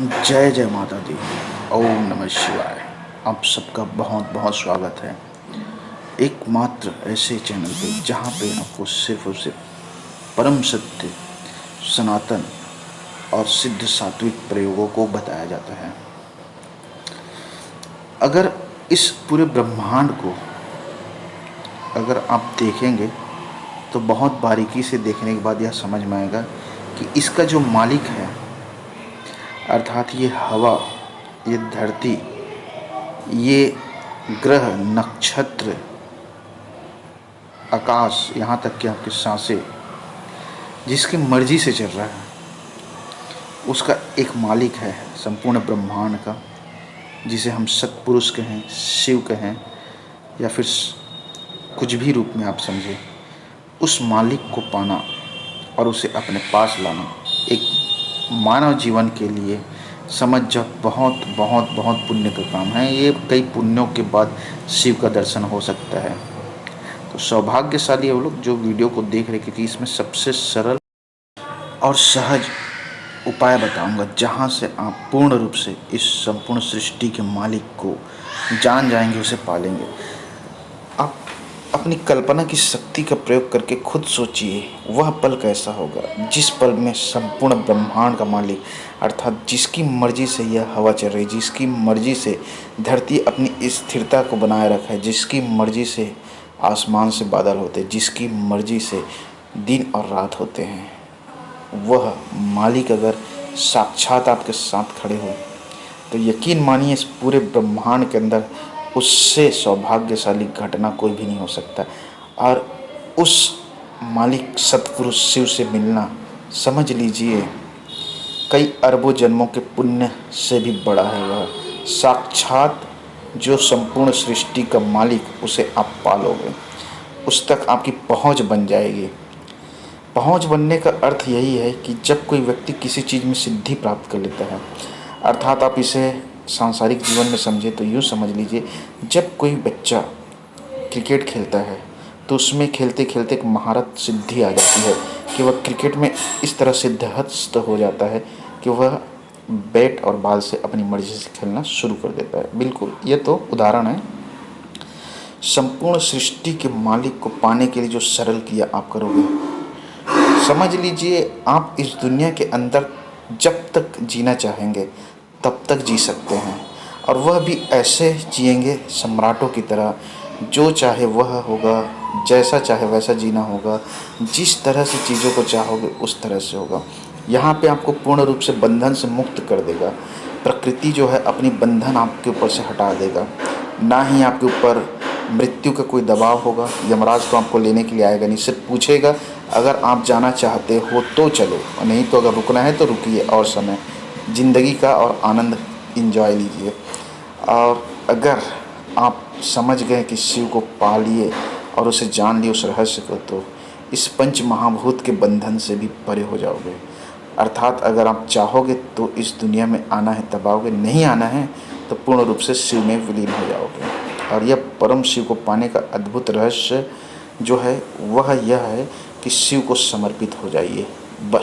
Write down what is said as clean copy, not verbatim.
जय जय माता दी। ओम नमः शिवाय। आप सबका बहुत बहुत स्वागत है एकमात्र ऐसे चैनल पे जहाँ पे आपको सिर्फ और सिर्फ परम सत्य, सनातन और सिद्ध सात्विक प्रयोगों को बताया जाता है। अगर इस पूरे ब्रह्मांड को अगर आप देखेंगे तो बहुत बारीकी से देखने के बाद यह समझ में आएगा कि इसका जो मालिक है, अर्थात ये हवा, ये धरती, ये ग्रह, नक्षत्र, आकाश, यहाँ तक कि आपकी सांसें, जिसकी मर्जी से चल रहा है, उसका एक मालिक है संपूर्ण ब्रह्मांड का, जिसे हम सत्पुरुष कहें, शिव कहें या फिर कुछ भी रूप में आप समझें। उस मालिक को पाना और उसे अपने पास लाना एक मानव जीवन के लिए समझ जब बहुत बहुत बहुत पुण्य का काम है। ये कई पुण्यों के बाद शिव का दर्शन हो सकता है। तो सौभाग्यशाली है वो लोग जो वीडियो को देख रहे, क्योंकि इसमें सबसे सरल और सहज उपाय बताऊंगा, जहां से आप पूर्ण रूप से इस संपूर्ण सृष्टि के मालिक को जान जाएंगे, उसे पालेंगे। आप अपनी कल्पना की शक्ति का प्रयोग करके खुद सोचिए, वह पल कैसा होगा जिस पल में संपूर्ण ब्रह्मांड का मालिक, अर्थात जिसकी मर्जी से यह हवा चल रही, जिसकी मर्जी से धरती अपनी स्थिरता को बनाए रखा है, जिसकी मर्जी से आसमान से बादल होते, जिसकी मर्जी से दिन और रात होते हैं, वह मालिक अगर साक्षात आपके साथ खड़े हो तो यकीन मानिए इस पूरे ब्रह्मांड के अंदर उससे सौभाग्यशाली घटना कोई भी नहीं हो सकता। और उस मालिक सतपुरुष शिव से मिलना, समझ लीजिए, कई अरबों जन्मों के पुण्य से भी बड़ा है। वह साक्षात जो संपूर्ण सृष्टि का मालिक, उसे आप पालोगे, उस तक आपकी पहुंच बन जाएगी। पहुंच बनने का अर्थ यही है कि जब कोई व्यक्ति किसी चीज़ में सिद्धि प्राप्त कर लेता है, अर्थात आप इसे सांसारिक जीवन में समझे तो यूँ समझ लीजिए, जब कोई बच्चा क्रिकेट खेलता है तो उसमें खेलते खेलते एक महारत सिद्धि आ जाती है कि वह क्रिकेट में इस तरह सिद्धहस्त हो जाता है कि वह बैट और बॉल से अपनी मर्जी से खेलना शुरू कर देता है। बिल्कुल, ये तो उदाहरण है। संपूर्ण सृष्टि के मालिक को पाने के लिए जो सरल क्रिया आप करोगे, समझ लीजिए आप इस दुनिया के अंदर जब तक जीना चाहेंगे तब तक जी सकते हैं, और वह भी ऐसे जिएंगे सम्राटों की तरह। जो चाहे वह होगा, जैसा चाहे वैसा जीना होगा, जिस तरह से चीज़ों को चाहोगे उस तरह से होगा। यहाँ पे आपको पूर्ण रूप से बंधन से मुक्त कर देगा। प्रकृति जो है अपनी बंधन आपके ऊपर से हटा देगा। ना ही आपके ऊपर मृत्यु का कोई दबाव होगा। यमराज तो आपको लेने के लिए आएगा नहीं, सिर्फ पूछेगा अगर आप जाना चाहते हो तो चलो, और नहीं तो अगर रुकना है तो रुकिए और समय ज़िंदगी का और आनंद इंजॉय लीजिए। और अगर आप समझ गए कि शिव को पा लिए और उसे जान लिए, उस रहस्य को, तो इस पंच महाभूत के बंधन से भी परे हो जाओगे। अर्थात अगर आप चाहोगे तो इस दुनिया में आना है तब आओगे, नहीं आना है तो पूर्ण रूप से शिव में विलीन हो जाओगे। और यह परम शिव को पाने का अद्भुत रहस्य जो है वह यह है कि शिव को समर्पित हो जाइए, बस।